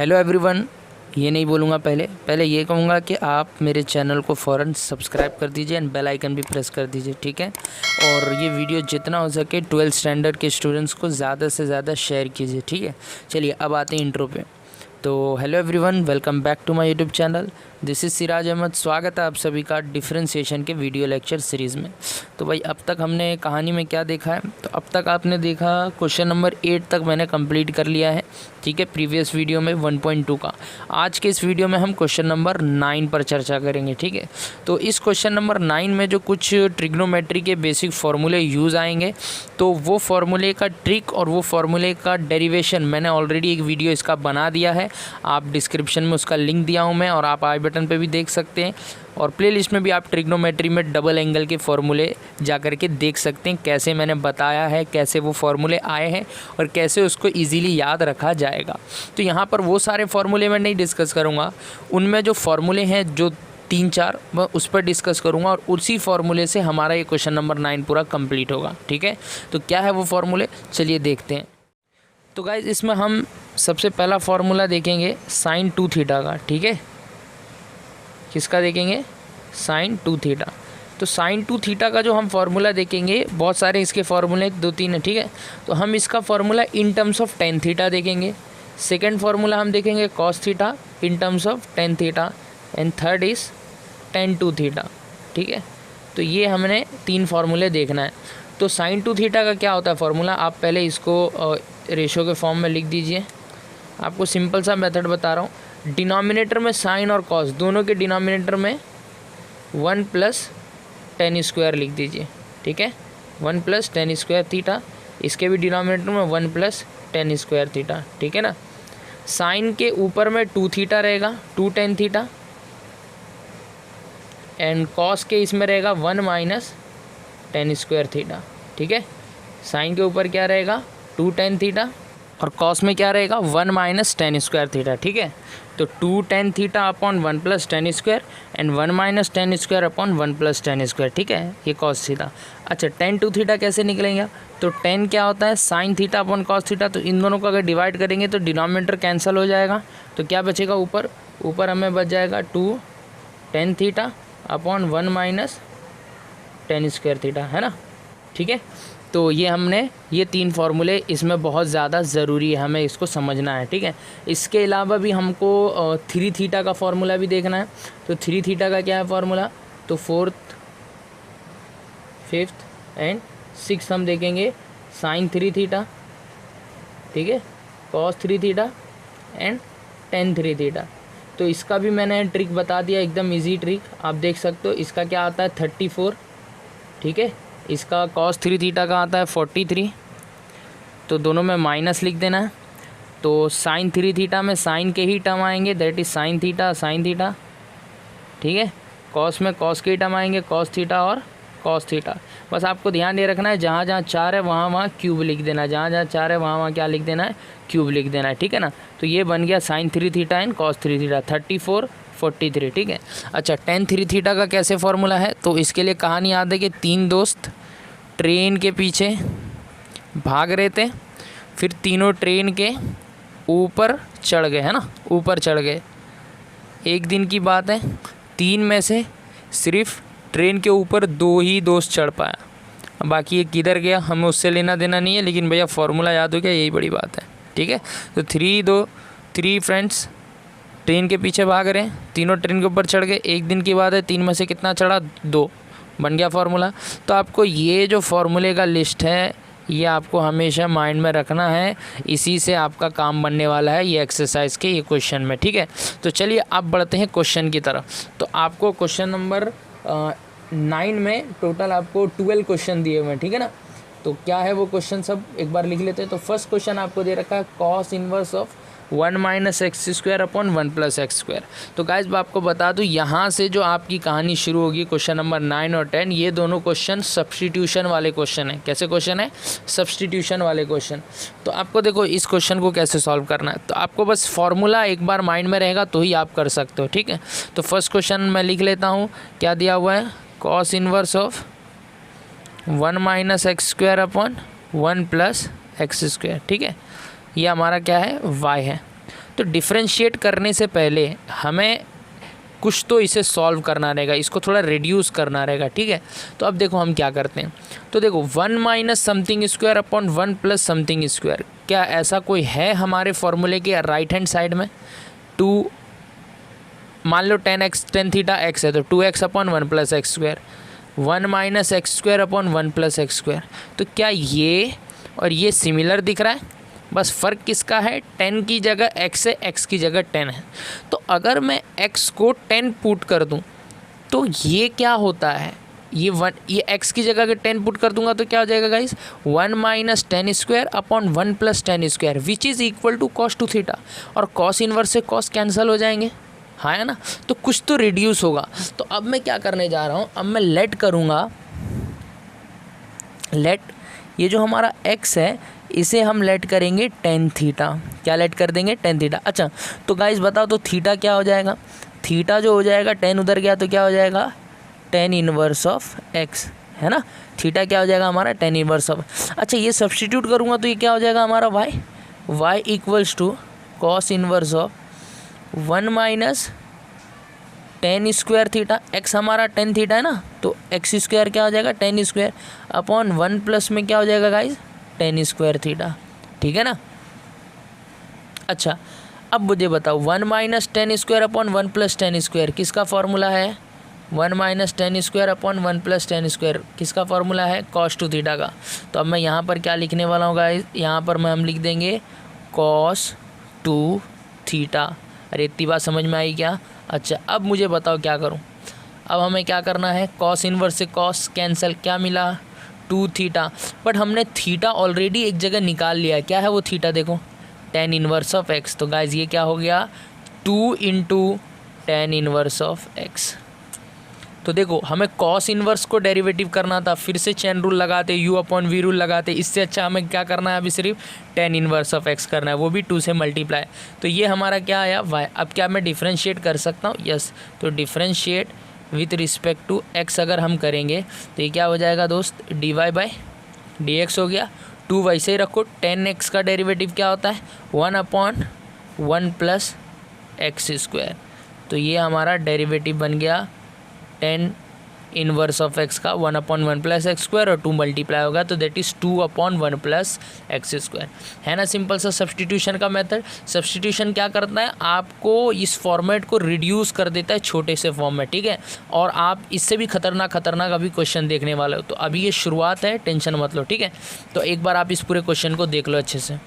Hello everyone. ये नहीं बोलूँगा, पहले ये कहूँगा कि आप मेरे चैनल को फ़ौरन सब्सक्राइब कर दीजिए एंड बेल आइकन भी प्रेस कर दीजिए, ठीक है। और ये वीडियो जितना हो सके 12th स्टैंडर्ड के स्टूडेंट्स को ज़्यादा से ज़्यादा शेयर कीजिए, ठीक है। चलिए अब आते हैं इंट्रो पे। तो hello everyone, welcome back to my YouTube channel. This is Siraj Ahmad. स्वागत है आप सभी का डिफरेंशिएशन के वीडियो लेक्चर सीरीज़ में। तो भाई अब तक हमने कहानी में क्या देखा है, तो अब तक आपने देखा क्वेश्चन नंबर 8 तक मैंने कंप्लीट कर लिया है, ठीक है, प्रीवियस वीडियो में 1.2 का। आज के इस वीडियो में हम क्वेश्चन नंबर 9 पर चर्चा करेंगे, ठीक है। तो इस क्वेश्चन नंबर 9 में जो कुछ ट्रिग्नोमेट्री के बेसिक फार्मूले यूज़ आएंगे, तो वो फार्मूले का ट्रिक और वो फार्मूले का डेरिवेशन मैंने ऑलरेडी एक वीडियो इसका बना दिया है। आप डिस्क्रिप्शन में उसका लिंक दिया हूँ मैं, और आप आई बटन पे भी देख सकते हैं, और प्लेलिस्ट में भी आप ट्रिग्नोमेट्री में डबल एंगल के फार्मूले जा कर के देख सकते हैं, कैसे मैंने बताया है, कैसे वो फार्मूले आए हैं और कैसे उसको इजीली याद रखा जाएगा। तो यहाँ पर वो सारे फार्मूले मैं नहीं डिस्कस करूँगा, उनमें जो फार्मूले हैं जो 3-4 मैं उस पर डिस्कस करूँगा, और उसी फार्मूले से हमारा ये क्वेश्चन नंबर 9 पूरा कंप्लीट होगा, ठीक है। तो क्या है वो फार्मूले, चलिए देखते हैं। तो गाइज इसमें हम सबसे पहला फार्मूला देखेंगे sin 2 थीटा का, ठीक है। किसका देखेंगे? sin 2 theta. तो sin 2 थीटा का जो हम फार्मूला देखेंगे, बहुत सारे इसके फार्मूले 2-3 है, ठीक है। तो हम इसका formula in terms of tan theta देखेंगे। सेकेंड फार्मूला हम देखेंगे cos theta in terms of tan theta, and third is tan 2 theta, ठीक है। तो ये हमने 3 फार्मूले देखना है। तो sin 2 थीटा का क्या होता है फार्मूला, आप पहले इसको रेशो के फॉर्म में लिख दीजिए। आपको सिंपल सा मेथड बता रहा हूँ। डिनोमिनेटर में साइन और कॉस, दोनों के डिनोमिनेटर में 1 + tan स्क्वायर लिख दीजिए, ठीक है। 1 + tan स्क्वायर थीटा, इसके भी डिनोमिनेटर में 1 + tan स्क्वायर थीटा, ठीक है ना। साइन के ऊपर में 2 थीटा रहेगा, 2 tan थीटा, एंड कॉस के इसमें रहेगा 1 - tan स्क्वायर थीटा, ठीक है। साइन के ऊपर क्या रहेगा 2 tan थीटा, और कॉस में क्या रहेगा 1 - tan स्क्वायर थीटा, ठीक है। तो 2 tan theta upon 1 + tan square, and 1 - tan square upon 1 + tan square, ठीक है। ये कॉस थीटा। अच्छा, tan 2 थीटा कैसे निकलेंगे? तो tan क्या होता है sine theta upon cos theta. तो इन दोनों को अगर डिवाइड करेंगे तो डिनोमिनेटर कैंसिल हो जाएगा, तो क्या बचेगा ऊपर हमें बच जाएगा 2 tan theta upon 1 - tan square theta, है ना, ठीक है। तो ये हमने ये 3 फार्मूले इसमें बहुत ज़्यादा ज़रूरी है, हमें इसको समझना है, ठीक है। इसके अलावा भी हमको 3 थीटा का फार्मूला भी देखना है। तो 3 थीटा का क्या है फार्मूला, तो 4th, 5th एंड 6th हम देखेंगे। साइन 3 थीटा, ठीक है, cos 3 theta and tan 3 theta. तो इसका भी मैंने ट्रिक बता दिया, एकदम इजी ट्रिक, आप देख सकते हो। इसका क्या आता है 34, ठीक है। इसका cos 3 थीटा का आता है 43, तो दोनों में माइनस लिख देना है। तो sin 3 थीटा में साइन के ही टर्म आएंगे, दैट इज़ sin थीटा, ठीक है। cos में cos के ही टर्म आएंगे, cos थीटा और cos थीटा। बस आपको ध्यान ये रखना है, जहाँ जहाँ 4 है वहाँ क्यूब लिख देना है, जहाँ जहाँ 4 है वहाँ क्या लिख देना है, क्यूब लिख देना है, ठीक है ना। तो ये बन गया sin 3 theta and cos 3 theta, 34, 43, ठीक है। अच्छा, tan 3 थीटा का कैसे फार्मूला है, तो इसके लिए कहानी याद है कि 3 दोस्त ट्रेन के पीछे भाग रहे थे, फिर तीनों ट्रेन के ऊपर चढ़ गए, है ना, ऊपर चढ़ गए। एक दिन की बात है, 3 में से सिर्फ ट्रेन के ऊपर 2 ही दोस्त चढ़ पाया, बाकी ये किधर गया हमें उससे लेना देना नहीं है, लेकिन भैया फार्मूला याद हो गया, यही बड़ी बात है, ठीक है। तो 3 फ्रेंड्स ट्रेन के पीछे भाग रहे हैं, तीनों ट्रेन के ऊपर चढ़ गए। एक दिन की बात है, 3 में से कितना चढ़ा, 2, बन गया फार्मूला। तो आपको ये जो फार्मूले का लिस्ट है, ये आपको हमेशा माइंड में रखना है, इसी से आपका काम बनने वाला है ये एक्सरसाइज के ये क्वेश्चन में, ठीक है। तो चलिए अब बढ़ते हैं क्वेश्चन की तरफ। तो आपको क्वेश्चन नंबर 9 में टोटल आपको 12 क्वेश्चन दिए हुए हैं, ठीक है ना। तो क्या है वो क्वेश्चन सब एक बार लिख लेते हैं। तो फर्स्ट क्वेश्चन आपको दे रखा है cos inverse of 1 - x² upon 1 + x²। तो गाइस मैं आपको बता दूं, यहाँ से जो आपकी कहानी शुरू होगी क्वेश्चन नंबर 9 और 10, ये दोनों क्वेश्चन सब्स्टिट्यूशन वाले क्वेश्चन है। कैसे क्वेश्चन है? सब्स्टिट्यूशन वाले क्वेश्चन। तो आपको देखो इस क्वेश्चन को कैसे सॉल्व करना है, तो आपको बस फार्मूला एक बार माइंड में रहेगा तो ही आप कर सकते हो, ठीक है। तो फर्स्ट क्वेश्चन मैं लिख लेता हूँ, क्या दिया हुआ है, cos inverse of 1 - x² upon 1 + x², ठीक है। ये हमारा क्या है, y है। तो डिफरेंशिएट करने से पहले हमें कुछ तो इसे सॉल्व करना रहेगा, इसको थोड़ा रिड्यूस करना रहेगा, ठीक है। तो अब देखो हम क्या करते हैं, तो देखो 1 minus something square upon 1 plus something square, क्या ऐसा कोई है हमारे फॉर्मूले के राइट हैंड साइड में? 2 मान लो tan थीटा x है तो 2x upon 1 plus x square, 1 minus x square upon 1 plus x square. तो क्या ये और ये सिमिलर दिख रहा है? बस फ़र्क किसका है? 10 की जगह x है, x की जगह 10 है। तो अगर मैं x को 10 पुट कर दूं तो ये क्या होता है, ये x की जगह अगर 10 पुट कर दूंगा तो क्या हो जाएगा guys? 1 minus 10 square upon 1 plus 10 square which is equal to cos two theta, और कॉस इनवर्स से कॉस कैंसिल हो जाएंगे, हाँ है ना। तो कुछ तो रिड्यूस होगा। तो अब मैं क्या करने जा रहा हूँ, अब मैं लेट करूँगा, लेट ये जो हमारा x है इसे हम लेट करेंगे tan थीटा। क्या लेट कर देंगे? tan theta. अच्छा तो गाइस बताओ तो थीटा क्या हो जाएगा? थीटा जो हो जाएगा, tan उधर गया तो क्या हो जाएगा? tan इनवर्स ऑफ x, है ना। थीटा क्या हो जाएगा हमारा? tan inverse of. अच्छा ये सब्सटीट्यूट करूँगा तो ये क्या हो जाएगा हमारा? y equals to cos inverse of 1 minus tan square theta, x हमारा tan थीटा है ना, तो x स्क्वायर क्या हो जाएगा? tan स्क्वायर अपॉन 1 प्लस में क्या हो जाएगा गाइस? tan स्क्वायर थीटा, ठीक है ना। अच्छा अब मुझे बताओ 1 minus tan square upon 1 plus tan square किसका फार्मूला है? 1 minus tan square upon 1 plus tan square किसका फार्मूला है? cos टू थीटा का। तो अब मैं यहाँ पर क्या लिखने वाला हूँ गाइस? यहाँ पर हम लिख देंगे cos टू थीटा। अरे इतनी बात समझ में आई क्या? अच्छा अब मुझे बताओ क्या करूं, अब हमें क्या करना है? कॉस इनवर्स से कॉस कैंसिल, क्या मिला? 2 थीटा। बट हमने थीटा ऑलरेडी एक जगह निकाल लिया है, क्या है वो थीटा? देखो tan इनवर्स ऑफ x। तो गाइज ये क्या हो गया? 2 into tan inverse of x। तो देखो हमें कॉस इनवर्स को डेरिवेटिव करना था, फिर से चेन रूल लगाते, u अपॉन v रूल लगाते, इससे अच्छा हमें क्या करना है? अभी सिर्फ tan इनवर्स ऑफ x करना है, वो भी 2 से मल्टीप्लाई। तो ये हमारा क्या आया? y। अब क्या मैं डिफ्रेंशिएट कर सकता हूँ? यस। तो differentiate with respect to x अगर हम करेंगे तो ये क्या हो जाएगा दोस्त? dy बाई dx हो गया। 2 वैसे ही रखो, tan x का डेरिवेटिव क्या होता है? 1 अपॉन 1 प्लस एक्स स्क्वायर। तो ये हमारा डेरिवेटिव बन गया tan इनवर्स ऑफ x का 1 अपॉन 1 प्लस एक्स स्क्वायर, और 2 मल्टीप्लाई होगा तो that is 2 upon 1 plus x square, है ना। सिंपल सा सब्सटीट्यूशन का मेथड। सब्सटीट्यूशन क्या करता है? आपको इस फॉर्मेट को रिड्यूस कर देता है छोटे से फॉर्म में, ठीक है। और आप इससे भी खतरनाक अभी क्वेश्चन देखने वाले हो। तो अभी ये शुरुआत है, टेंशन मत लो, ठीक है। तो एक बार आप इस पूरे क्वेश्चन को देख लो अच्छे से।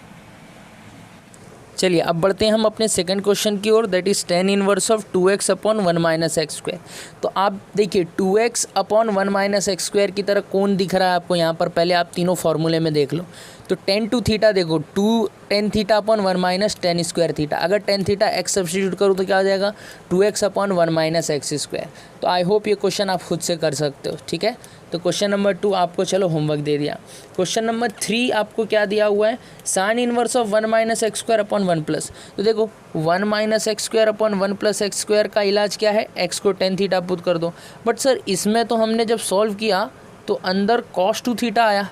चलिए अब बढ़ते हैं हम अपने सेकंड क्वेश्चन की ओर, that is tan inverse of 2x upon 1 minus x square. तो आप देखिए 2x upon 1 minus x square की तरह कौन दिख रहा है आपको यहाँ पर? पहले आप तीनों फार्मूले में देख लो। तो tan टू थीटा देखो, 2 tan theta upon 1 minus tan square theta. अगर tan थीटा x सब्सटीट्यूट करूँ तो क्या हो जाएगा? 2x upon 1 minus x square. तो आई होप ये क्वेश्चन आप खुद से कर सकते हो, ठीक है। तो क्वेश्चन नंबर 2 आपको चलो होमवर्क दे दिया। क्वेश्चन नंबर 3 आपको क्या दिया हुआ है? Sine inverse of 1 minus x square upon 1 plus. तो देखो 1 minus x square upon 1 plus x square का इलाज क्या है? x को tan थीटा पुट कर दो। बट सर इसमें तो हमने जब सॉल्व किया तो अंदर cos टू थीटा आया,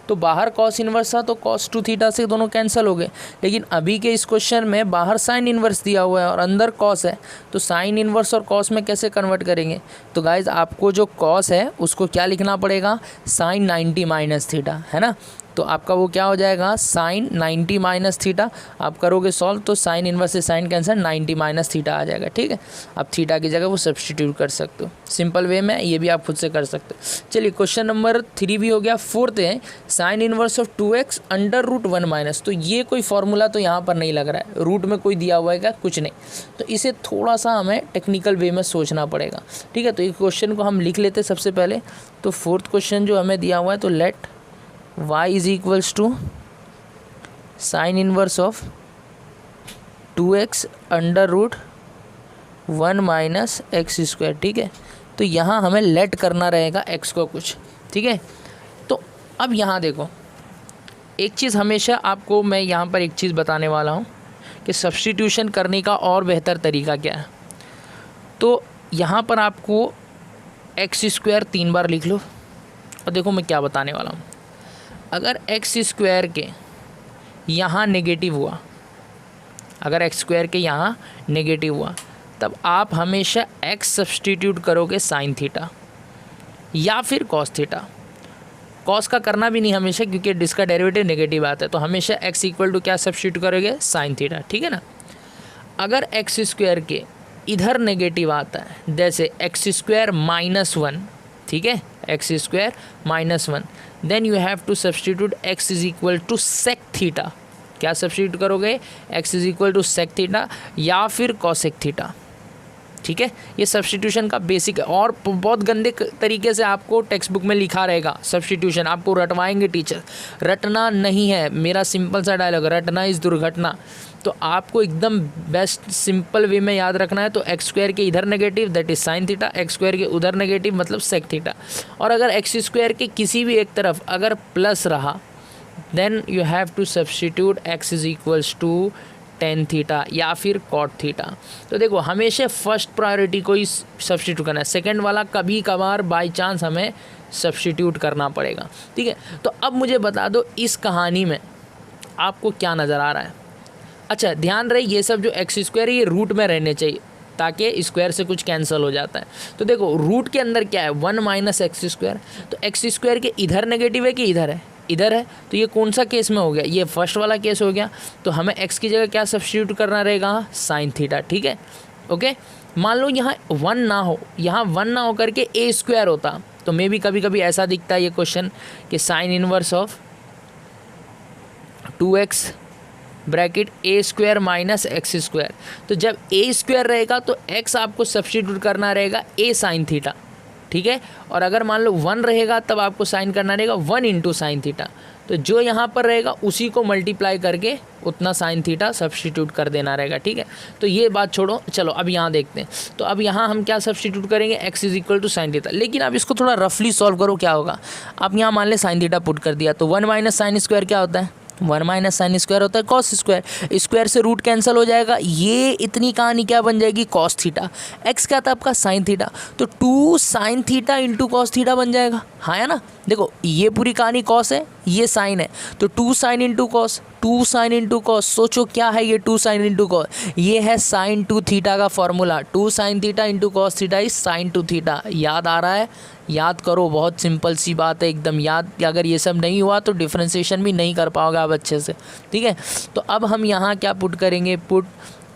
तो बाहर cos इनवर्स था तो cos टू थीटा से दोनों कैंसिल हो गए। लेकिन अभी के इस क्वेश्चन में बाहर साइन इनवर्स दिया हुआ है और अंदर cos है, तो साइन इनवर्स और cos में कैसे कन्वर्ट करेंगे? तो गाइज आपको जो cos है उसको क्या लिखना पड़ेगा? साइन 90 माइनस थीटा, है ना। तो आपका वो क्या हो जाएगा? Sine 90 minus theta. आप करोगे सॉल्व तो साइन इनवर्स से साइन कैंसिल, 90 माइनस थीटा आ जाएगा, ठीक है। आप थीटा की जगह वो सब्सटीट्यूट कर सकते हो सिंपल वे में, ये भी आप खुद से कर सकते हो। चलिए क्वेश्चन नंबर 3 भी हो गया। 4th है sine inverse of 2x under root 1 minus. तो ये कोई फॉर्मूला तो यहाँ पर नहीं लग रहा है, रूट में कोई दिया हुआ है क्या? कुछ नहीं। तो इसे थोड़ा सा हमें टेक्निकल वे में सोचना पड़ेगा, ठीक है। तो इस क्वेश्चन को हम लिख लेते सबसे पहले। तो 4th क्वेश्चन जो हमें दिया हुआ है, तो let y is equals to sine inverse of 2x under root 1 minus x square, ठीक है। तो यहाँ हमें लेट करना रहेगा x को कुछ, ठीक है। तो अब यहाँ देखो एक चीज़ हमेशा आपको मैं यहाँ पर एक चीज़ बताने वाला हूँ कि सब्स्टिट्यूशन करने का और बेहतर तरीका क्या है। तो यहाँ पर आपको एक्स स्क्वायर 3 बार लिख लो, और देखो मैं क्या बताने वाला हूँ। अगर एक्स स्क्वायर के यहाँ नेगेटिव हुआ, अगर एक्स स्क्वायर के यहाँ नेगेटिव हुआ तब आप हमेशा एक्स सब्सटीट्यूट करोगे साइन थीटा या फिर कॉस थीटा। कॉस का करना भी नहीं हमेशा, क्योंकि जिसका डेरिवेटिव नेगेटिव आता है, तो हमेशा एक्स इक्वल टू क्या सब्सटीट्यूट करोगे, साइन थीटा, ठीक है ना। अगर एक्स स्क्वायर के इधर नेगेटिव आता है, जैसे एक्स स्क्वायर -1, ठीक है, x square -1, then you have to substitute x is equal to sec theta. क्या सब्सटीट्यूट करोगे, x is equal to sec theta या फिर कॉसेक थीटा, ठीक है। ये सब्सटीट्यूशन का बेसिक है और बहुत गंदे तरीके से आपको टेक्स्ट बुक में लिखा रहेगा सब्सटीट्यूशन, आपको रटवाएंगे टीचर। रटना नहीं है, मेरा सिंपल सा डायलॉग, रटना इज़ दुर्घटना। तो आपको एकदम बेस्ट सिंपल वे में याद रखना है। तो एक्स स्क्वायर के इधर negative that is sine theta, x square के उधर नेगेटिव मतलब सेक थीटा। और अगर एक्स स्क्वायर के किसी भी एक तरफ अगर प्लस रहा then you have to substitute x is equals to tan theta या फिर कॉट थीटा। तो देखो हमेशा फर्स्ट प्रायोरिटी को ही सब्सटीट्यूट करना है, सेकंड वाला कभी कभार बाय चांस हमें सब्सटीट्यूट करना पड़ेगा, ठीक है। तो अब मुझे बता दो इस कहानी में आपको क्या नज़र आ रहा है। अच्छा ध्यान रहे ये सब जो एक्स स्क्वायर है ये रूट में रहने चाहिए, ताकि स्क्वायर से कुछ कैंसिल हो जाता है। तो देखो रूट के अंदर क्या है, 1 माइनस एक्स स्क्वायर। तो एक्स स्क्वायर के इधर नेगेटिव है कि इधर है, इधर है। तो ये कौन सा केस में हो गया, ये फर्स्ट वाला केस हो गया। तो हमें एक्स की जगह क्या सब्सटीट्यूट करना रहेगा, साइन थीटा, ठीक है, ओके। मान लो यहाँ 1 ना हो, यहाँ 1 ना हो करके ए स्क्वायर होता, तो मे भी कभी कभी ऐसा दिखता है ये क्वेश्चन कि sign inverse of 2x bracket A square minus x square. तो जब ए स्क्वायर रहेगा तो एक्स आपको सब्सटीट्यूट करना रहेगा ए साइन थीटा, ठीक है। और अगर मान लो 1 रहेगा तब आपको साइन करना रहेगा 1 इंटू साइन थीटा। तो जो यहाँ पर रहेगा उसी को मल्टीप्लाई करके उतना साइन थीटा सब्सटीट्यूट कर देना रहेगा, ठीक है। तो ये बात छोड़ो, चलो अब यहाँ देखते हैं। तो अब यहाँ हम क्या सब्सटीट्यूट करेंगे, x is equal to sine theta. लेकिन अब इसको थोड़ा रफली सॉल्व करो, क्या होगा। आप यहाँ मान ले साइन थीटा पुट कर दिया, तो 1 माइनस साइन स्क्वायर क्या होता है, 1 माइनस साइन स्क्वायर होता है कॉस स्क्वायर। स्क्वायर से रूट कैंसिल हो जाएगा, ये इतनी कहानी क्या बन जाएगी, कॉस थीटा। एक्स क्या था आपका, साइन थीटा, तो 2 sine theta into cos theta बन जाएगा, हाँ है ना। देखो ये पूरी कहानी कॉस है, ये साइन है, तो 2 sine into cos, 2 sine into cos. सोचो क्या है ये 2 साइन इंटू कॉस, ये है साइन 2 थीटा का formula. 2 sine theta into cos theta is sine 2 theta. याद आ रहा है, याद करो, बहुत सिंपल सी बात है एकदम। याद अगर ये सब नहीं हुआ तो डिफ्रेंसिएशन भी नहीं कर पाओगे आप अच्छे से, ठीक है। तो अब हम यहाँ क्या पुट करेंगे, put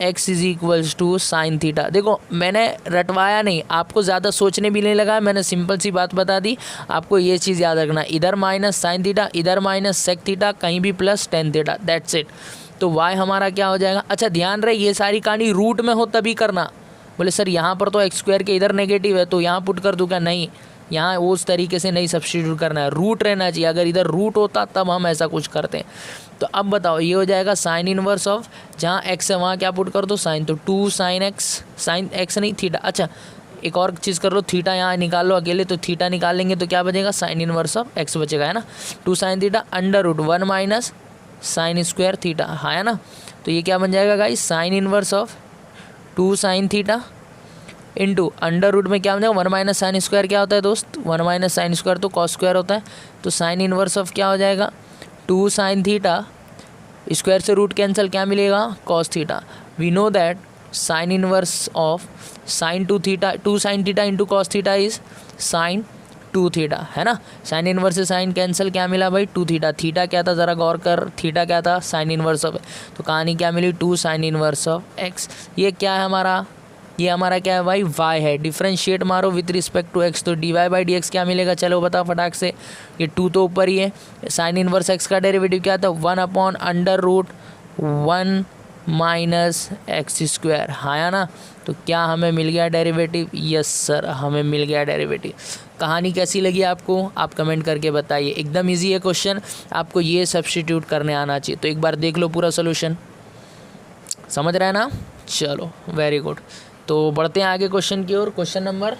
x is equals to sine theta. देखो मैंने रटवाया नहीं, आपको ज़्यादा सोचने भी नहीं लगा, मैंने सिंपल सी बात बता दी। आपको ये चीज़ याद रखना, इधर माइनस साइन थीटा, इधर माइनस सेक थीटा, कहीं भी plus tan theta, that's it. तो y हमारा क्या हो जाएगा। अच्छा ध्यान रहे ये सारी कहानी रूट में हो तभी करना। बोले सर यहाँ पर तो एक्स स्क्वायर के इधर नेगेटिव है तो यहाँ पुट कर दूँ क्या, नहीं, यहाँ उस तरीके से नहीं सब्सटीट्यूट करना है, रूट रहना चाहिए। अगर इधर रूट होता तब हम ऐसा कुछ करते हैं। तो अब बताओ ये हो जाएगा साइन इनवर्स ऑफ, जहाँ एक्स है वहाँ क्या पुट कर दो, साइन, तो 2 साइन एक्स, साइन एक्स नहीं थीटा। अच्छा एक और चीज़ कर लो, थीटा यहाँ निकाल लो अकेले, तो थीटा निकाल लेंगे तो क्या बचेगा, साइन इनवर्स ऑफ एक्स बचेगा, है ना। 2 sine theta under root 1 minus sine square theta, हाँ है ना। तो ये क्या बन जाएगा guys, sine inverse of 2 sine theta into under root में क्या बन जाएगा, 1 माइनस साइन स्क्वायर क्या होता है दोस्त, 1 माइनस साइन स्क्वायर तो कॉस स्क्वायर होता है। तो साइन इनवर्स ऑफ क्या हो जाएगा, 2 साइन थीटा, स्क्वायर से रूट कैंसिल, क्या मिलेगा, cos theta. We know that sine inverse of sine 2 theta, 2 sine theta into cos theta is sine 2 theta, है ना। साइन इनवर्स से साइन कैंसिल, क्या मिला भाई, 2 थीटा। थीटा क्या था ज़रा गौर कर, थीटा क्या था, साइन इनवर्स ऑफ, तो कहानी क्या मिली, 2 साइन इनवर्स ऑफ एक्स। ये क्या है हमारा, ये हमारा क्या है भाई, y है। डिफ्रेंशिएट मारो विथ रिस्पेक्ट टू x, तो dy बाई डी एक्स क्या मिलेगा, चलो बताओ फटाक से। ये 2 तो ऊपर ही है, साइन इनवर्स x का डेरिवेटिव क्या था, 1 upon under root 1 minus x square, हाँ या ना। तो क्या हमें मिल गया डेरिवेटिव, यस सर हमें मिल गया डेरिवेटिव। कहानी कैसी लगी आपको, आप कमेंट करके बताइए। एकदम ईजी है क्वेश्चन, आपको ये सब्स्टिट्यूट करने आना चाहिए। तो एक बार देख लो पूरा सोल्यूशन, समझ रहे हैं ना, चलो वेरी गुड। तो बढ़ते हैं आगे क्वेश्चन की ओर। क्वेश्चन नंबर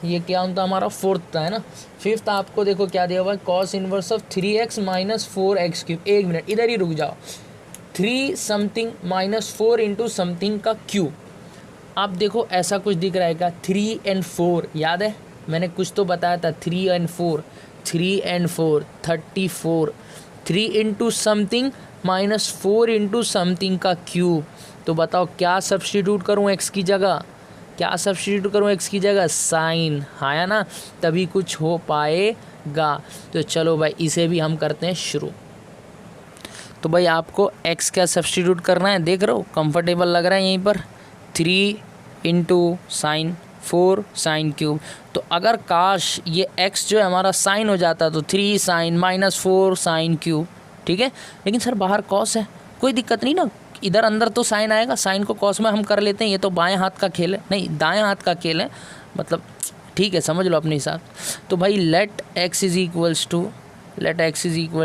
ये क्या होता है हमारा, 4th है ना। 5th आपको देखो क्या दिया हुआ है, cos inverse of 3x minus 4x cube. एक मिनट इधर ही रुक जाओ, 3 समथिंग माइनस 4 इंटू समथिंग का क्यूब। आप देखो ऐसा कुछ दिख रहा है क्या, 3 and 4, याद है मैंने कुछ तो बताया था, 3 and 4, 3 and 4 34, 3 into something -4 into something का क्यूब। तो बताओ क्या सब्स्टिट्यूट करूँ एक्स की जगह, क्या सब्स्टिट्यूट करूँ एक्स की जगह, साइन, हाँ या ना, तभी कुछ हो पाएगा। तो चलो भाई इसे भी हम करते हैं शुरू। तो भाई आपको x क्या सब्स्टिट्यूट करना है, देख रहे हो कंफर्टेबल लग रहा है यहीं पर, 3 इंटू साइन 4 साइन क्यूब। तो अगर काश ये x जो है हमारा साइन हो जाता तो 3 साइन -4 साइन क्यूब, ठीक है। लेकिन सर बाहर कॉस है, कोई दिक्कत नहीं ना, इधर अंदर तो साइन आएगा, साइन को कॉस में हम कर लेते हैं, ये तो बाएं हाथ का खेल है, नहीं दाएं हाथ का खेल है, मतलब ठीक है समझ लो अपने हिसाब। तो भाई let x is equal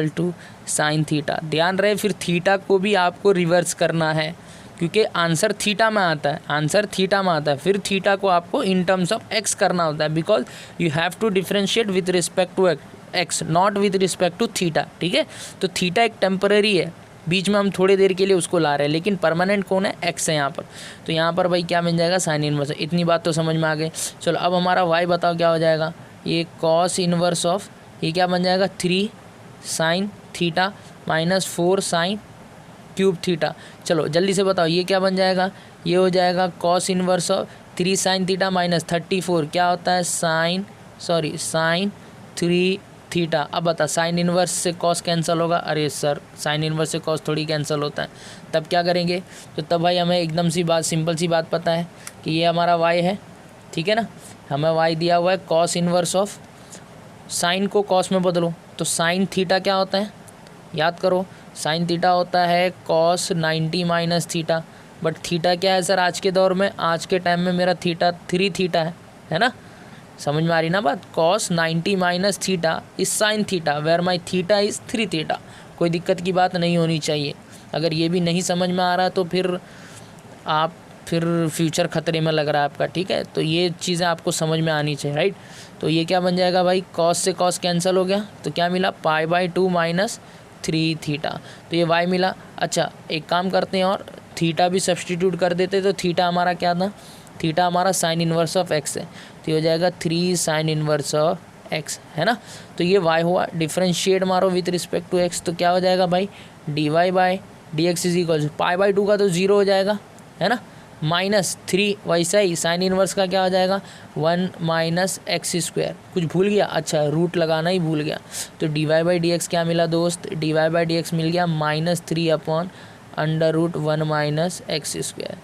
to sine theta. ध्यान रहे फिर थीटा को भी आपको रिवर्स करना है, क्योंकि आंसर थीटा में आता है, आंसर थीटा में आता है, फिर थीटा को आपको इन टर्म्स ऑफ एक्स करना होता है, because you have to differentiate with respect to x, not with respect to theta, ठीक है। तो थीटा एक टेम्पररी है, बीच में हम थोड़ी देर के लिए उसको ला रहे हैं, लेकिन परमानेंट कौन है, एक्स है यहाँ पर। तो यहाँ पर भाई क्या बन जाएगा, साइन इनवर्स। इतनी बात तो समझ में आ गई। चलो अब हमारा वाई बताओ क्या हो जाएगा, ये कॉस इनवर्स ऑफ, ये क्या बन जाएगा, 3 sine theta -4 sine cube theta. चलो जल्दी से बताओ ये क्या बन जाएगा, ये हो जाएगा cos inverse of 3 sine theta -34 क्या होता है, साइन 3 थीटा। अब बता साइन इनवर्स से कॉस कैंसिल होगा, अरे सर साइन इनवर्स से कॉस थोड़ी कैंसिल होता है, तब क्या करेंगे, तो तब भाई हमें एकदम सी बात, सिंपल सी बात पता है कि ये हमारा वाई है, ठीक है ना, हमें वाई दिया हुआ है कॉस इनवर्स ऑफ, साइन को कॉस में बदलो, तो साइन थीटा क्या होता है, याद करो, साइन थीटा होता है cos 90 minus theta. But theta क्या है सर आज के दौर में, आज के टाइम में मेरा थीटा 3 थीटा है ना, समझ में आ रही ना बात, cos 90 minus theta is sine theta where my theta is 3 theta. कोई दिक्कत की बात नहीं होनी चाहिए। अगर ये भी नहीं समझ में आ रहा तो फिर फ्यूचर खतरे में लग रहा है आपका, ठीक है। तो ये चीज़ें आपको समझ में आनी चाहिए, राइट। तो ये क्या बन जाएगा भाई, कॉस से कॉस कैंसिल हो गया, तो क्या मिला, π/2 -3 थीटा। तो ये y मिला। अच्छा एक काम करते हैं और थीटा भी सब्सटीट्यूट कर देते, तो थीटा हमारा क्या था, थीटा हमारा साइन इन्वर्स ऑफ एक्स है, तो ये हो जाएगा 3 साइन इन्वर्स ऑफ एक्स, है ना। तो ये y हुआ, डिफ्रेंशिएट मारो विथ रिस्पेक्ट टू एक्स, तो क्या हो जाएगा भाई, dy/dx इज इक्वल π/2 का तो 0 हो जाएगा, है ना, -3 वैसा ही साइन इन्वर्स का क्या हो जाएगा, 1 - x²। कुछ भूल गया, अच्छा रूट लगाना ही भूल गया। तो dy/dx क्या मिला दोस्त, dy/dx मिल गया -3/√1 - x²।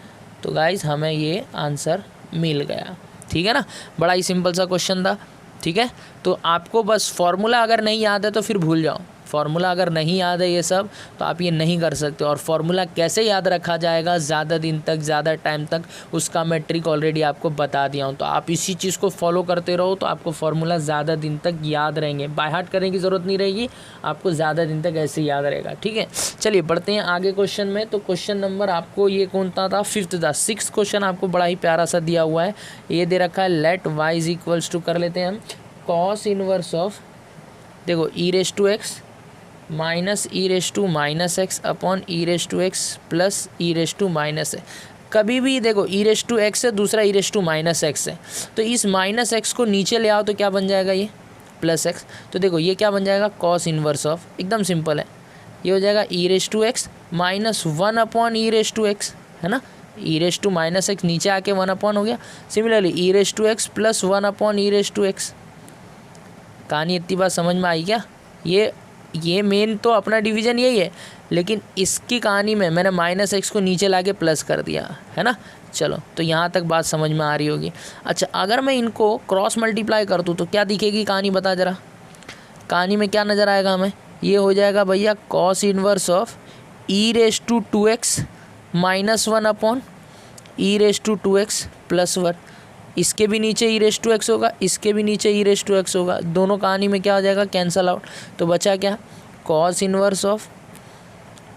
तो गाइज हमें ये आंसर मिल गया, ठीक है ना। बड़ा ही सिंपल सा क्वेश्चन था, ठीक है। तो आपको बस फॉर्मूला अगर नहीं याद है तो फिर भूल जाओ, फार्मूला अगर नहीं याद है ये सब तो आप ये नहीं कर सकते। और फार्मूला कैसे याद रखा जाएगा ज़्यादा दिन तक, ज़्यादा टाइम तक, उसका मैं ट्रिक ऑलरेडी आपको बता दिया हूँ। तो आप इसी चीज़ को फॉलो करते रहो तो आपको फार्मूला ज़्यादा दिन तक याद रहेंगे, बाय हार्ट करने की ज़रूरत नहीं रहेगी, आपको ज़्यादा दिन तक ऐसे याद रहेगा, ठीक है। चलिए बढ़ते हैं आगे क्वेश्चन में। तो क्वेश्चन नंबर आपको ये कौन सा था, 5th था। 6th क्वेश्चन आपको बड़ा ही प्यारा सा दिया हुआ है, ये दे रखा है let y is equals to, कर लेते हैं हम, कॉस इनवर्स ऑफ, देखो e⁻x minus e⁻−x upon e⁻x plus e⁻−x। कभी भी देखो e⁻x है, दूसरा e⁻−x है, तो इस -x को नीचे ले आओ तो क्या बन जाएगा, ये +x। तो देखो ये क्या बन जाएगा, कॉस इनवर्स ऑफ, एकदम सिंपल है, ये हो जाएगा e⁻x -1 अपॉन e⁻x, है ना, e⁻−x नीचे आके 1 अपॉन हो गया। Similarly e⁻x plus 1 upon e⁻x। कहानी इतनी बात समझ में आई क्या, ये मेन तो अपना डिवीज़न यही है, लेकिन इसकी कहानी में मैंने -x को नीचे लाके प्लस कर दिया, है ना। चलो तो यहाँ तक बात समझ में आ रही होगी। अच्छा अगर मैं इनको क्रॉस मल्टीप्लाई कर दूँ तो क्या दिखेगी कहानी, बता जरा, कहानी में क्या नज़र आएगा हमें, ये हो जाएगा भैया cos inverse of e⁻2x -1 upon e⁻2x plus 1। इसके भी नीचे e⁻x होगा, इसके भी नीचे e⁻x होगा, दोनों कहानी में क्या हो जाएगा, कैंसल आउट। तो बचा क्या, cos inverse of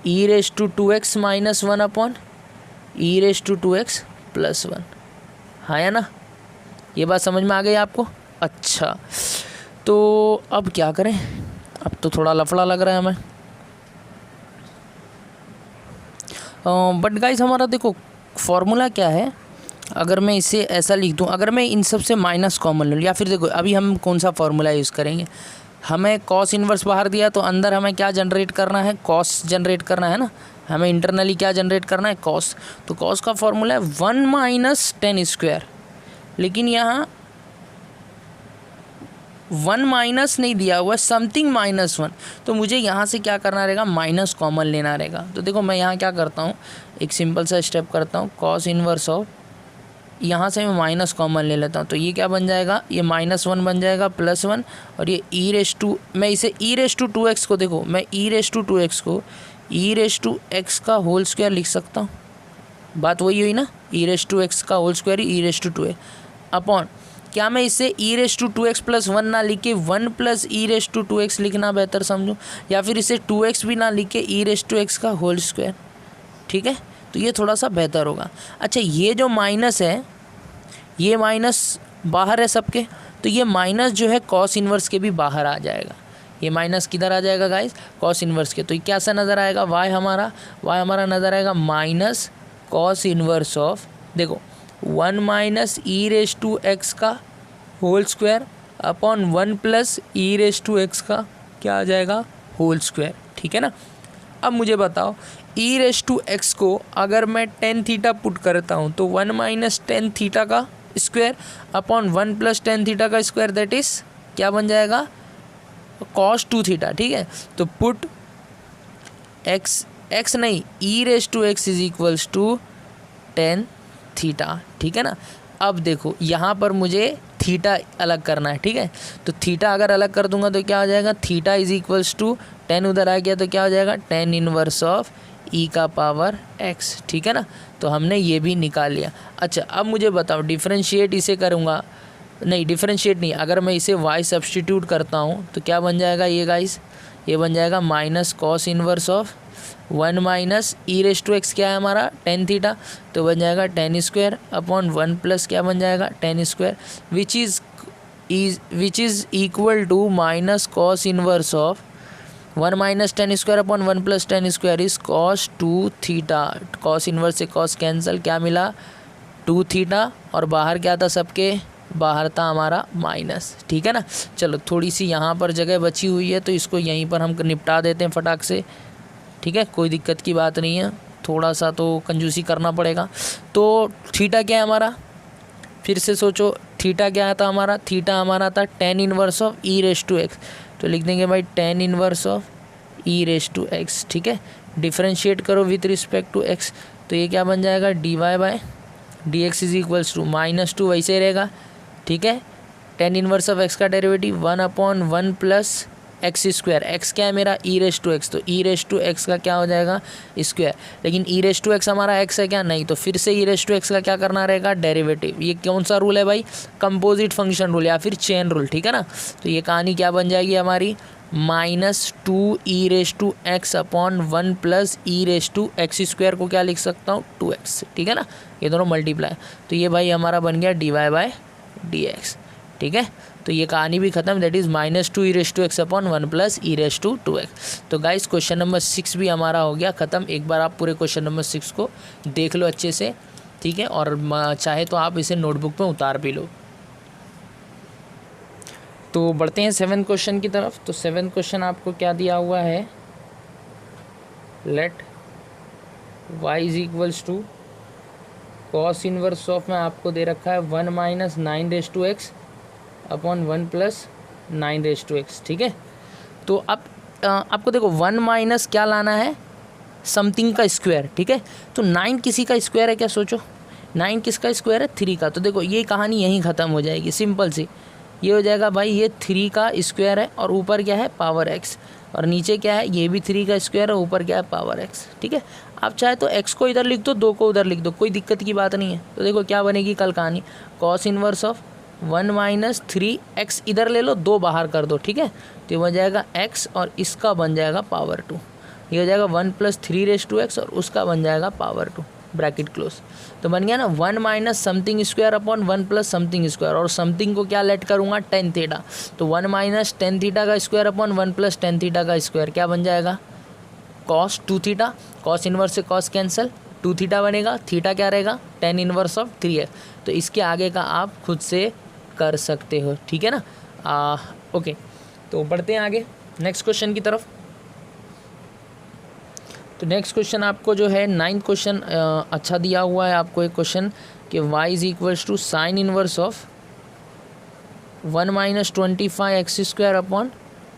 e⁻2x -1 upon e⁻2x plus 1, हाँ या ना, ये बात समझ में आ गई आपको। अच्छा तो अब क्या करें, अब तो थोड़ा लफड़ा लग रहा है हमें। बट गाइस हमारा देखो फॉर्मूला क्या है, अगर मैं इसे ऐसा लिख दूं, अगर मैं इन सब से माइनस कॉमन लूँ, या फिर देखो अभी हम कौन सा फार्मूला यूज़ करेंगे, हमें कॉस इन्वर्स बाहर दिया तो अंदर हमें क्या जनरेट करना है, कॉस जनरेट करना है ना, हमें इंटरनली क्या जनरेट करना है, कॉस। तो कॉस का फॉर्मूला है 1 माइनस टेन स्क्वायर, लेकिन यहाँ 1 माइनस नहीं दिया हुआ है, समथिंग -1। तो मुझे यहाँ से क्या करना रहेगा, माइनस कॉमन लेना रहेगा। तो देखो मैं यहाँ क्या करता हूँ, एक सिंपल सा स्टेप करता हूँ, कॉस इन्वर्स ऑफ, यहाँ से मैं माइनस कॉमन ले लेता हूँ। तो ये क्या बन जाएगा, ये -1 बन जाएगा +1, और ये मैं इसे e⁻²x को, देखो मैं e⁻²x को e⁻x का होल स्क्वायर लिख सकता हूँ। बात वही हुई ना, e⁻x का होल स्क्वायर e⁻2 अपॉन, क्या मैं इसे e⁻2x + 1 ना लिख के 1 + e⁻2x लिखना बेहतर समझूं, या फिर इसे 2x भी ना लिख के e⁻x का होल स्क्वायर, ठीक है, तो ये थोड़ा सा बेहतर होगा। अच्छा ये जो माइनस है, ये माइनस बाहर है सबके, तो ये माइनस जो है कॉस इन्वर्स के भी बाहर आ जाएगा। ये माइनस किधर आ जाएगा गाइस, कॉस इन्वर्स के। तो ये कैसा नज़र आएगा, y हमारा नज़र आएगा माइनस कॉस इन्वर्स ऑफ, देखो 1 माइनस e⁻x का होल स्क्वायर अपॉन 1 + e⁻x का क्या आ जाएगा, होल स्क्वायर, ठीक है ना। अब मुझे बताओ e⁻x को अगर मैं tan थीटा पुट करता हूँ तो 1 माइनस tan थीटा का स्क्वायर अपॉन 1 + tan थीटा का स्क्वायर, दैट इज़ क्या बन जाएगा, cos 2 थीटा, ठीक है। तो पुट x नहीं e⁻x is equals to tan theta, ठीक है ना। अब देखो यहाँ पर मुझे थीटा अलग करना है, ठीक है। तो थीटा अगर अलग कर दूंगा तो क्या हो जाएगा, theta is equals to tan उधर आ गया तो क्या हो जाएगा, tan इनवर्स ऑफ e⁻x, ठीक है ना। तो हमने ये भी निकाल लिया। अच्छा अब मुझे बताओ, डिफरेंशिएट इसे करूँगा, नहीं डिफरेंशिएट नहीं, अगर मैं इसे y सब्सटीट्यूट करता हूँ तो क्या बन जाएगा ये गाइस, ये बन जाएगा minus cos inverse of 1 minus e⁻x क्या है हमारा, tan थीटा, तो बन जाएगा tan स्क्वायर अपॉन 1 + क्या बन जाएगा, tan square, which is equal to minus cos inverse of 1 minus tan square upon 1 + tan square is cos 2 theta. Cos inverse से कॉस कैंसिल, क्या मिला 2 थीटा, और बाहर क्या था सबके, बाहर था हमारा माइनस, ठीक है ना। चलो थोड़ी सी यहाँ पर जगह बची हुई है तो इसको यहीं पर हम निपटा देते हैं फटाक से, ठीक है, कोई दिक्कत की बात नहीं है, थोड़ा सा तो कंजूसी करना पड़ेगा। तो थीटा क्या है हमारा, फिर से सोचो, थीटा क्या था हमारा, थीटा हमारा था tan इनवर्स ऑफ e⁻x, तो लिख देंगे भाई tan इनवर्स ऑफ e⁻x, ठीक है। डिफरेंशिएट करो विथ रिस्पेक्ट टू x, तो ये क्या बन जाएगा, dy/dx इज इक्वल्स टू -2 वैसे ही रहेगा, ठीक है। tan इनवर्स ऑफ x का डेरिवेटिव 1/1 + x स्क्वायर, x क्या है मेरा e⁻x, तो e⁻x का क्या हो जाएगा, स्क्वायर, लेकिन e⁻x हमारा x है क्या, नहीं, तो फिर से e⁻x का क्या करना रहेगा, डेरिवेटिव। ये कौन सा रूल है भाई, कंपोजिट फंक्शन रूल या फिर चेन रूल, ठीक है ना। तो ये कहानी क्या बन जाएगी हमारी, -2 e⁻x अपॉन 1 + e⁻x स्क्वायर को क्या लिख सकता हूँ, 2x, ठीक है ना, ये दोनों मल्टीप्लाई, तो ये भाई हमारा बन गया dy/dx, ठीक है। तो ये कहानी भी खत्म, that is -2 e⁻x upon 1 + e⁻2x। तो गाइस क्वेश्चन नंबर 6 भी हमारा हो गया ख़त्म। एक बार आप पूरे क्वेश्चन नंबर 6 को देख लो अच्छे से, ठीक है, और चाहे तो आप इसे नोटबुक पे उतार भी लो। तो बढ़ते हैं 7 क्वेश्चन की तरफ। तो 7 क्वेश्चन आपको क्या दिया हुआ है, let y is equals to cos inverse of में आपको दे रखा है 1 माइनस 9x अपॉन 1 + 9x, ठीक है। तो अब आपको देखो 1 माइनस क्या लाना है, समथिंग का स्क्वायर, ठीक है। तो 9 किसी का स्क्वायर है क्या, सोचो 9 किसका स्क्वायर है, 3 का। तो देखो ये कहानी यहीं ख़त्म हो जाएगी, सिंपल सी, ये हो जाएगा भाई, ये 3 का स्क्वायर है और ऊपर क्या है, पावर x, और नीचे क्या है, ये भी 3 का स्क्वायर है, ऊपर क्या है, पावर x, ठीक है। आप चाहे तो x को इधर लिख दो, 2 को उधर लिख दो, कोई दिक्कत की बात नहीं है। तो देखो क्या बनेगी कल कहानी, cos inverse of 1 minus 3x इधर ले लो, 2 बाहर कर दो, ठीक है। तो ये बन जाएगा x और इसका बन जाएगा पावर 2, ये हो जाएगा 1 + 3x और उसका बन जाएगा पावर 2, ब्रैकेट क्लोज। तो बन गया ना 1 minus something square upon 1 + something square, और समथिंग को क्या लेट करूँगा, tan थीटा। तो 1 माइनस tan थीटा का स्क्वायर अपॉन 1 + tan थीटा का स्क्वायर क्या बन जाएगा, cos 2 थीटा, cos इनवर्स से cos कैंसिल, 2 थीटा बनेगा, थीटा क्या रहेगा, tan इनवर्स ऑफ 3x। तो इसके आगे का आप खुद से कर सकते हो, ठीक है ना। ओके, तो बढ़ते हैं आगे नेक्स्ट क्वेश्चन की तरफ। तो नेक्स्ट क्वेश्चन आपको जो है 9th क्वेश्चन अच्छा दिया हुआ है आपको एक क्वेश्चन कि y is equals to sine inverse of 1 minus 25x² upon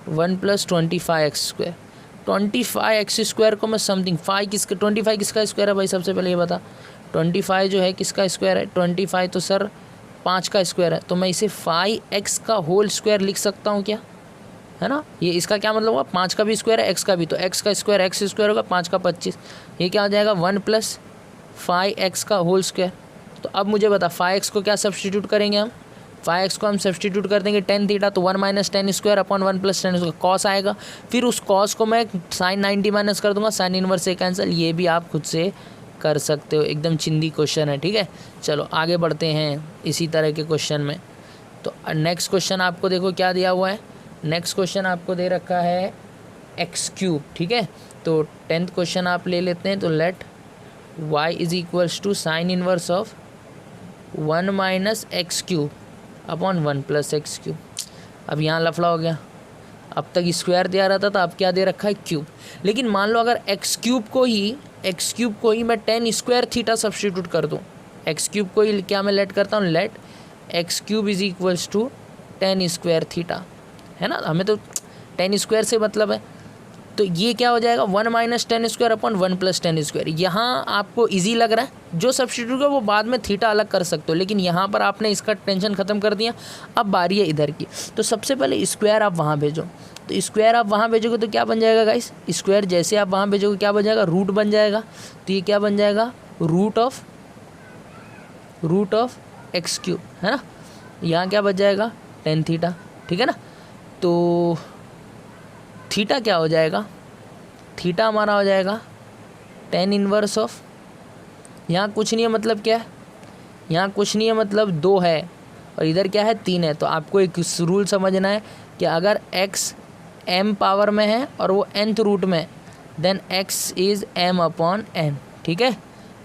1 plus 25x²। 25x² को मैं समथिंग 25 किसका स्क्वायर है भाई, सबसे पहले ये बता। 25 जो है किसका स्क्वायर है, 25 तो सर 5 का स्क्वायर है, तो मैं इसे 5x का होल स्क्वायर लिख सकता हूँ क्या, है ना। ये इसका क्या मतलब हुआ, 5 का भी स्क्वायर है x का भी, तो x का स्क्वायर x स्क्वायर होगा 5 का 25, ये क्या हो जाएगा 1 प्लस 5x का होल स्क्वायर। तो अब मुझे बता 5x को क्या सब्सटीट्यूट करेंगे हम, 5x को हम सब्सटीट्यूट कर देंगे tan थीटा, तो 1 minus tan square upon 1 plus tan square cos आएगा, फिर उस कॉस को मैं साइन 90 माइनस कर दूंगा, साइन इनवर्स से कैंसिल। ये भी आप खुद से कर सकते हो, एकदम चिंदी क्वेश्चन है, ठीक है। चलो आगे बढ़ते हैं इसी तरह के क्वेश्चन में। तो नेक्स्ट क्वेश्चन आपको देखो क्या दिया हुआ है, नेक्स्ट क्वेश्चन आपको दे रखा है x³, ठीक है। तो 10th क्वेश्चन आप ले लेते हैं। तो let y is equals to sine inverse of 1 minus x³ upon 1 plus x³। अब यहाँ लफड़ा हो गया, अब तक स्क्वायर दिया रहता था, अब क्या दे रखा है क्यूब। लेकिन मान लो अगर x³ को ही मैं tan स्क्वायर थीटा सब्सटीट्यूट कर दूँ, x³ को ही क्या मैं लेट करता हूँ, let x³ is equals to tan square theta, है ना। हमें तो tan स्क्वायर से मतलब है, तो ये क्या हो जाएगा 1 minus tan square upon 1 plus tan square. यहाँ आपको इजी लग रहा है, जो सब्सटीट्यूट का वो बाद में थीटा अलग कर सकते हो, लेकिन यहाँ पर आपने इसका टेंशन ख़त्म कर दिया। अब बारी है इधर की, तो सबसे पहले स्क्वायर आप वहाँ भेजो, तो स्क्वायर आप वहाँ भेजोगे तो क्या बन जाएगा गाइस, स्क्वायर जैसे आप वहाँ भेजोगे क्या बन जाएगा, रूट बन जाएगा। तो ये क्या बन जाएगा, रूट ऑफ x³, है ना। यहाँ क्या बच जाएगा tan थीटा, ठीक है ना। तो थीटा क्या हो जाएगा, थीटा हमारा हो जाएगा tan इनवर्स ऑफ, यहाँ कुछ नहीं है मतलब क्या है, यहाँ कुछ नहीं है मतलब 2 है और इधर क्या है 3 है। तो आपको एक रूल समझना है कि अगर x m पावर में है और वो nth रूट में, then x is m upon n, ठीक है।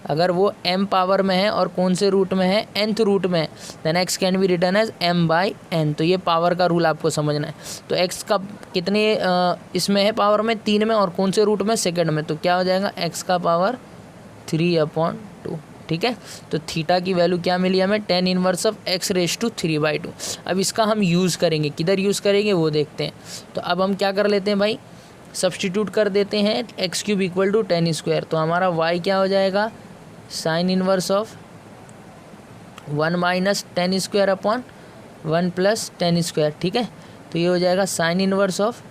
अगर वो m पावर में है और कौन से रूट में है, nth रूट में, then x can be written as m/n। तो ये पावर का रूल आपको समझना है। तो x का कितने इसमें है पावर में, 3 में, और कौन से रूट में, सेकंड में, तो क्या हो जाएगा x का पावर 3/2, ठीक है। तो थीटा की वैल्यू क्या मिली हमें, tan इनवर्स ऑफ x⁻3/2। अब इसका हम यूज़ करेंगे, किधर यूज़ करेंगे वो देखते हैं। तो अब हम क्या कर लेते हैं भाई, सब्सटीट्यूट कर देते हैं x³ equal to tan square. तो हमारा y क्या हो जाएगा, sign inverse of 1 minus tan square upon 1 plus tan square, ठीक है। तो ये हो जाएगा sign inverse of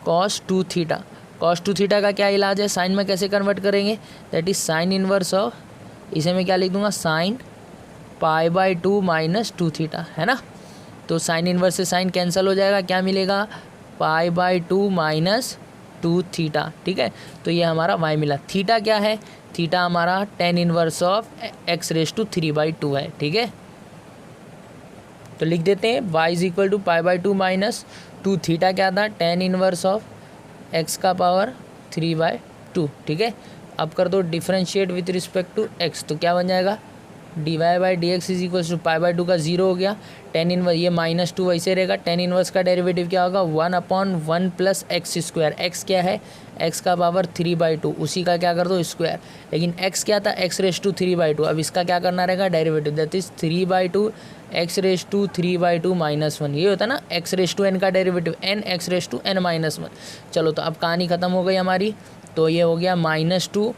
cos 2 theta. cos 2 theta का क्या इलाज है, साइन में कैसे कन्वर्ट करेंगे, that is sine inverse of, इसे मैं क्या लिख दूंगा, साइन π/2 माइनस 2 थीटा, है ना। तो साइन इनवर्स से साइन कैंसिल हो जाएगा, क्या मिलेगा π/2 माइनस 2 थीटा, ठीक है। तो ये हमारा y मिला। थीटा क्या है, थीटा हमारा tan इनवर्स ऑफ x⁻3/2 है, ठीक है। तो लिख देते हैं y is equal to π/2 minus 2 theta क्या था, tan इनवर्स ऑफ x का पावर 3/2, ठीक है। अब कर दो differentiate with respect to x, तो क्या बन जाएगा dy/dx इज इक्वल टू π/2 का 0 हो गया, tan इनवर्स ये -2 वैसे रहेगा, tan इनवर्स का डेरिवेटिव क्या होगा 1/1 प्लस x²। x क्या है, x का पावर 3/2, उसी का क्या कर दो स्क्वायर, लेकिन x क्या था x⁻3/2। अब इसका क्या करना रहेगा डेरिवेटिव, दैट इज 3/2 x⁻3/2 -1, ये होता है ना x⁻n का डेरिवेटिव n x⁻n-1। चलो तो अब कहानी ख़त्म हो गई हमारी। तो ये हो गया -2,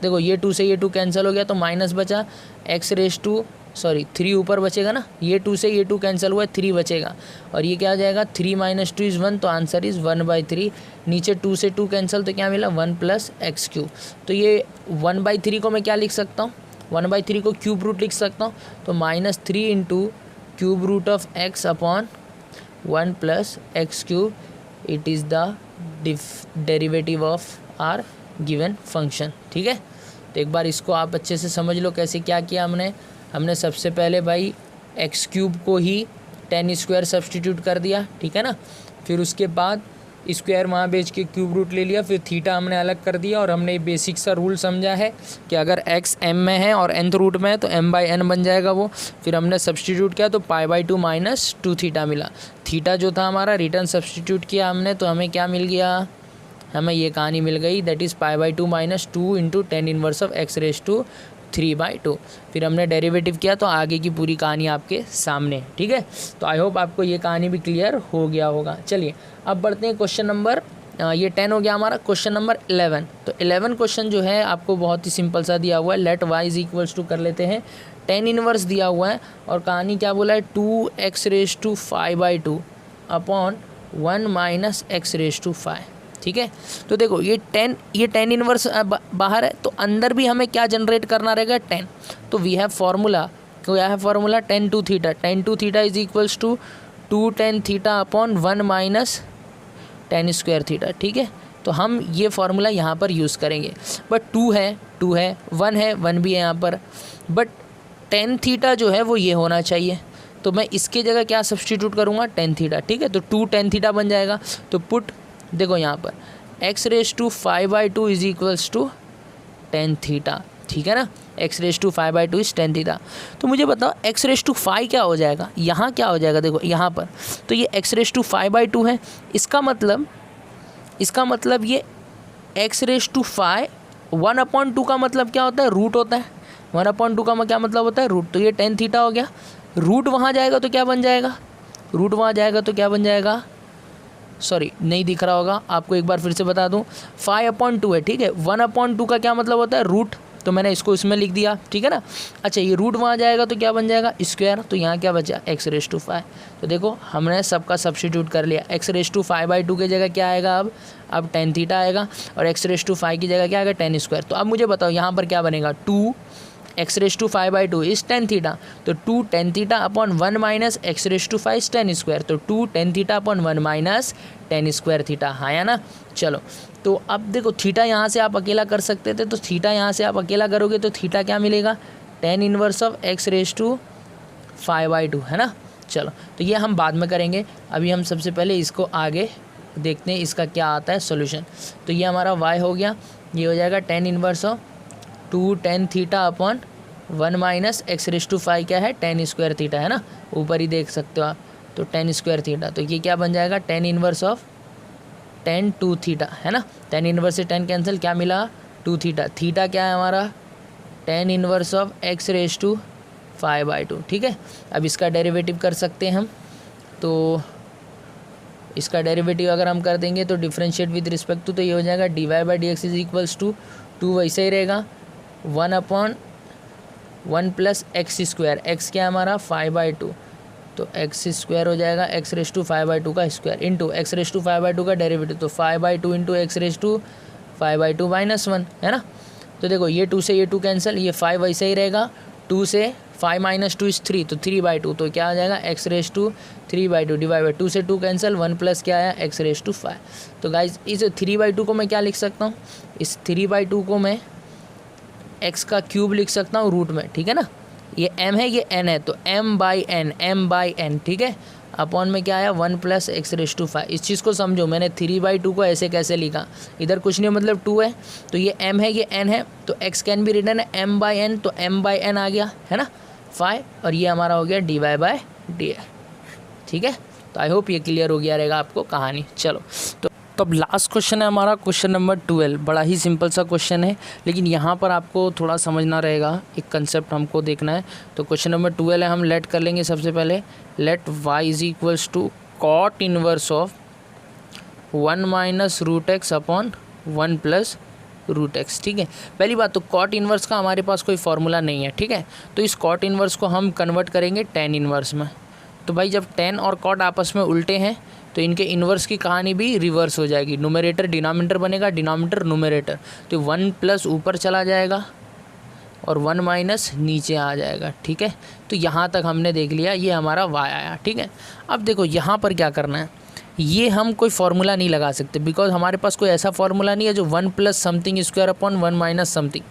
देखो ये 2 से ये 2 कैंसिल हो गया, तो माइनस बचा x⁻3 ऊपर बचेगा ना, ये 2 से ये 2 कैंसिल हुआ है, 3 बचेगा, और ये क्या हो जाएगा 3 - 2 इज़ 1, तो आंसर इज़ 1/3। नीचे 2 से 2 कैंसिल, तो क्या मिला 1 प्लस x³। तो ये 1/3 को मैं क्या लिख सकता हूँ, 1/3 को क्यूब रूट लिख सकता हूँ, तो -3 into cube root of x upon 1 plus x³, it is the derivative of our given function, ठीक है। तो एक बार इसको आप अच्छे से समझ लो कैसे क्या किया हमने सबसे पहले भाई x³ को ही tan स्क्वायर सब्सटीट्यूट कर दिया, ठीक है ना। फिर उसके बाद स्क्वायर वहाँ भेज के क्यूब रूट ले लिया, फिर थीटा हमने अलग कर दिया और हमने बेसिक सा रूल समझा है कि अगर x m में है और nth रूट में है तो m/n बन जाएगा वो। फिर हमने सब्सटीट्यूट किया तो π/2 माइनस 2 थीटा मिला। थीटा जो था हमारा रिटर्न सब्सटीट्यूट किया हमने तो हमें क्या मिल गया, हमें ये कहानी मिल गई, that is π/2 minus 2 into 10 inverse of x⁻³ फिर हमने डेरिवेटिव किया तो आगे की पूरी कहानी आपके सामने। ठीक है, तो आई होप आपको ये कहानी भी क्लियर हो गया होगा। चलिए अब बढ़ते हैं क्वेश्चन नंबर, ये 10 हो गया हमारा। क्वेश्चन नंबर 11, तो 11 क्वेश्चन जो है आपको बहुत ही सिंपल सा दिया हुआ है। Let y is equals to कर लेते हैं 10 इनवर्स दिया हुआ है और कहानी क्या बोला है 2x⁵/2 अपॉन 1 माइनस x⁵5। ठीक है, तो देखो ये 10 इनवर्स बाहर है तो अंदर भी हमें क्या जनरेट करना रहेगा 10। तो वी हैव फार्मूला, क्या है formula tan 2 theta, tan 2 theta is equals to 2 tan theta upon 1 minus tan square theta. ठीक है, तो हम ये फार्मूला यहाँ पर यूज़ करेंगे। बट 2 है 1 है 1 भी है यहाँ पर, बट tan थीटा जो है वो ये होना चाहिए, तो मैं इसके जगह क्या सब्सटीट्यूट करूँगा tan थीटा। ठीक है, तो 2 tan थीटा बन जाएगा। तो पुट देखो यहाँ पर x⁵5/2 is equals to tan theta. ठीक है ना, x⁵5/2 इज tan थीटा। तो मुझे बताओ x⁵5 क्या हो जाएगा, यहाँ क्या हो जाएगा, देखो यहाँ पर तो ये x⁵5/2 है, इसका मतलब ये x⁵5 1/2 का मतलब क्या होता है, रूट होता है। 1/2 का क्या मतलब होता है, रूट। तो ये tan थीटा हो गया, रूट वहाँ जाएगा तो क्या बन जाएगा, सॉरी नहीं दिख रहा होगा आपको, एक बार फिर से बता दूं 5/2 है। ठीक है, 1/2 का क्या मतलब होता है, रूट, तो मैंने इसको इसमें लिख दिया। ठीक है ना, अच्छा ये रूट वहाँ जाएगा तो क्या बन जाएगा, स्क्वायर। तो यहाँ क्या बचा x⁵5। तो देखो हमने सबका सब्सटीट्यूट कर लिया। x⁵5/2 की जगह क्या आएगा, अब tan थीटा आएगा और x⁵5 की जगह क्या आएगा tan स्क्वायर। तो अब मुझे बताओ यहाँ पर क्या बनेगा, 2x⁵5/2 इज tan थीटा, तो 2 tan theta upon 1 minus x⁵5 tan square, तो 2 tan theta upon 1 minus tan square theta. हाँ या ना, चलो तो अब देखो थीटा यहाँ से आप अकेला कर सकते थे, तो थीटा यहाँ से आप अकेला करोगे तो थीटा क्या मिलेगा, tan इनवर्स ऑफ x⁵5/2 है ना। चलो तो ये हम बाद में करेंगे, अभी हम सबसे पहले इसको आगे देखते हैं इसका क्या आता है सॉल्यूशन। तो ये हमारा y हो गया, ये हो जाएगा tan inverse of 2 tan theta upon 1 minus x⁵5 क्या है tan स्क्वायर थीटा है ना, ऊपर ही देख सकते हो आप, तो tan स्क्वायर थीटा। तो ये क्या बन जाएगा tan inverse of tan 2 theta है ना, tan इनवर्स से tan कैंसिल, क्या मिला 2 थीटा। थीटा क्या है हमारा tan इनवर्स ऑफ x⁵5/2। ठीक है, अब इसका डेरिवेटिव कर सकते हैं हम, तो इसका डेरिवेटिव अगर हम कर देंगे तो डिफरेंशिएट विद रिस्पेक्ट टू, तो ये हो जाएगा dy/dx इज इक्वल्स टू 2 वैसे ही रहेगा 1/1 प्लस x स्क्वायर, x क्या है हमारा 5/2, तो x स्क्वायर हो जाएगा x⁵5/2 का स्क्वायर इंटू x⁵5/2 का डेरिवेटिव, तो 5/2 इंटू x⁵5/2 माइनस 1 है ना। तो देखो ये 2 से ये 2 कैंसिल, ये 5 वैसे ही रहेगा, 2 से 5 माइनस 2 इज 3, तो 3/2, तो क्या आ जाएगा x⁵3/2 डिवाइड बाई 2 से 2 कैंसिल, 1 प्लस क्या आया x⁵5। तो गाइज इस 3/2 को मैं क्या लिख सकता हूँ, इस 3/2 को मैं x का क्यूब लिख सकता हूँ रूट में। ठीक है ना, ये m है ये n है, तो m/n। ठीक है, अपॉन में क्या आया 1 प्लस x⁵5। इस चीज़ को समझो, मैंने 3/2 को ऐसे कैसे लिखा, इधर कुछ नहीं मतलब 2 है, तो ये m है ये n है, तो x कैन भी रिटर्न है m/n, तो m/n आ गया है ना 5, और ये हमारा हो गया dy/dx। ठीक है, तो आई होप ये क्लियर हो गया रहेगा आपको कहानी। चलो तो अब लास्ट क्वेश्चन है हमारा, क्वेश्चन नंबर 12। बड़ा ही सिंपल सा क्वेश्चन है, लेकिन यहाँ पर आपको थोड़ा समझना रहेगा, एक कंसेप्ट हमको देखना है। तो क्वेश्चन नंबर 12 है, हम लेट कर लेंगे सबसे पहले, let y is equals to cot inverse of 1 minus root x upon 1 plus root x. ठीक है, पहली बात तो कॉट इनवर्स का हमारे पास कोई फार्मूला नहीं है। ठीक है, तो इस कॉट इनवर्स को हम कन्वर्ट करेंगे tan इनवर्स में। तो भाई जब tan और कॉट आपस में उल्टे हैं तो इनके इन्वर्स की कहानी भी रिवर्स हो जाएगी, न्यूमरेटर डिनोमिनेटर बनेगा, डिनोमिनेटर न्यूमरेटर, तो 1 प्लस ऊपर चला जाएगा और 1 माइनस नीचे आ जाएगा। ठीक है, तो यहाँ तक हमने देख लिया, ये हमारा y आया। ठीक है, अब देखो यहाँ पर क्या करना है, ये हम कोई फार्मूला नहीं लगा सकते, बिकॉज हमारे पास कोई ऐसा फार्मूला नहीं है जो 1 plus something square upon 1 minus something,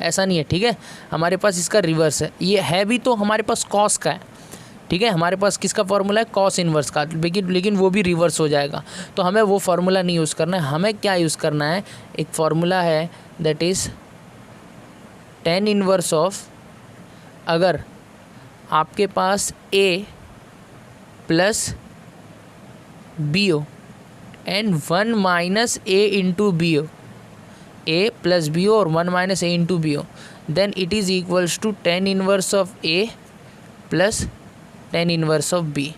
ऐसा नहीं है। ठीक है, हमारे पास इसका रिवर्स है, ये है भी तो हमारे पास कॉस का है। ठीक है। हमारे पास किसका फॉर्मूला है, कॉस इन्वर्स का, लेकिन वो भी रिवर्स हो जाएगा, तो हमें वो फार्मूला नहीं यूज़ करना है। हमें क्या यूज़ करना है, एक फार्मूला है that is tan inverse of, अगर आपके पास a प्लस बी हो and 1 minus a into b हो, a प्लस बी हो और 1 माइनस a इंटू बी हो, then it is equals to tan inverse of a plus tan inverse of b।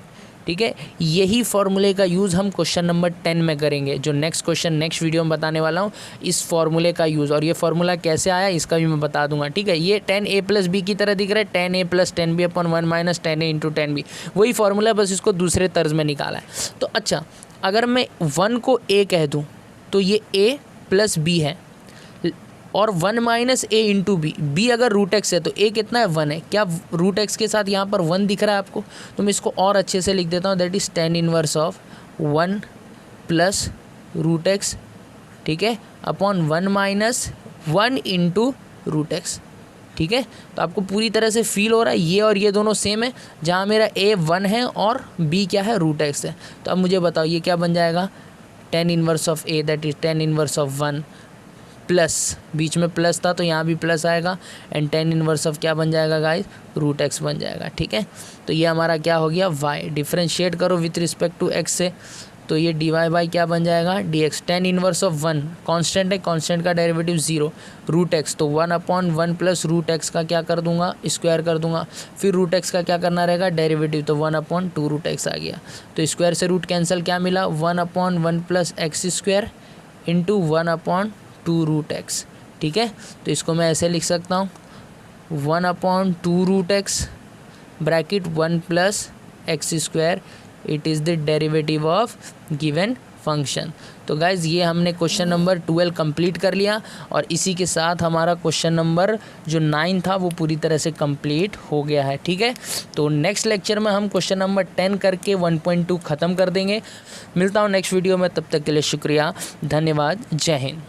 ठीक है, यही फॉर्मूले का यूज़ हम क्वेश्चन नंबर 10 में करेंगे, जो नेक्स्ट क्वेश्चन नेक्स्ट वीडियो में बताने वाला हूँ, इस फॉर्मूले का यूज़। और ये फार्मूला कैसे आया इसका भी मैं बता दूंगा। ठीक है, ये tan a प्लस बी की तरह दिख रहा है, tan a plus tan b upon 1 minus tan a into tan b, वही फार्मूला, बस इसको दूसरे तर्ज में निकाला है। तो अच्छा, अगर मैं 1 को a कह दूँ तो ये a प्लस b है, और 1 minus a into b, b अगर रूट एक्स है तो a कितना है, 1 है। क्या रूट एक्स के साथ यहाँ पर 1 दिख रहा है आपको, तो मैं इसको और अच्छे से लिख देता हूँ, that is tan inverse of 1 plus root x, ठीक है, upon 1 minus 1 into root x. ठीक है, तो आपको पूरी तरह से फील हो रहा है ये और ये दोनों सेम है, जहाँ मेरा a 1 है और b क्या है, रूट एक्स है। तो अब मुझे बताओ ये क्या बन जाएगा, tan inverse of a that is tan inverse of 1 plus, बीच में प्लस था तो यहाँ भी प्लस आएगा, एंड tan इनवर्स ऑफ क्या बन जाएगा गाइस, रूट एक्स बन जाएगा। ठीक है, तो ये हमारा क्या हो गया, y, डिफ्रेंशिएट करो विथ रिस्पेक्ट टू x से, तो ये dy बाई क्या बन जाएगा, dx। tan inverse of 1 constant है, कांस्टेंट का डेरिवेटिव 0, रूट एक्स तो 1 अपॉन 1 प्लस रूट एक्स का क्या कर दूंगा, स्क्वायर कर दूंगा, फिर रूट एक्स का क्या करना रहेगा, डेरिवेटिव, तो 1 अपॉन 2 रूट एक्स आ गया। तो स्क्वायर से रूट कैंसिल, क्या मिला, 1 upon 1 plus x square into 1 upon 2 root x. ठीक है, तो इसको मैं ऐसे लिख सकता हूँ, 1 upon 2 root x bracket 1 plus x square, it is the derivative of given function. तो गाइज़ ये हमने क्वेश्चन नंबर 12 कंप्लीट कर लिया, और इसी के साथ हमारा क्वेश्चन नंबर जो 9 था वो पूरी तरह से कंप्लीट हो गया है। ठीक है, तो नेक्स्ट लेक्चर में हम क्वेश्चन नंबर 10 करके 1.2 ख़त्म कर देंगे। मिलता हूँ नेक्स्ट वीडियो में, तब तक के लिए शुक्रिया, धन्यवाद, जय हिंद।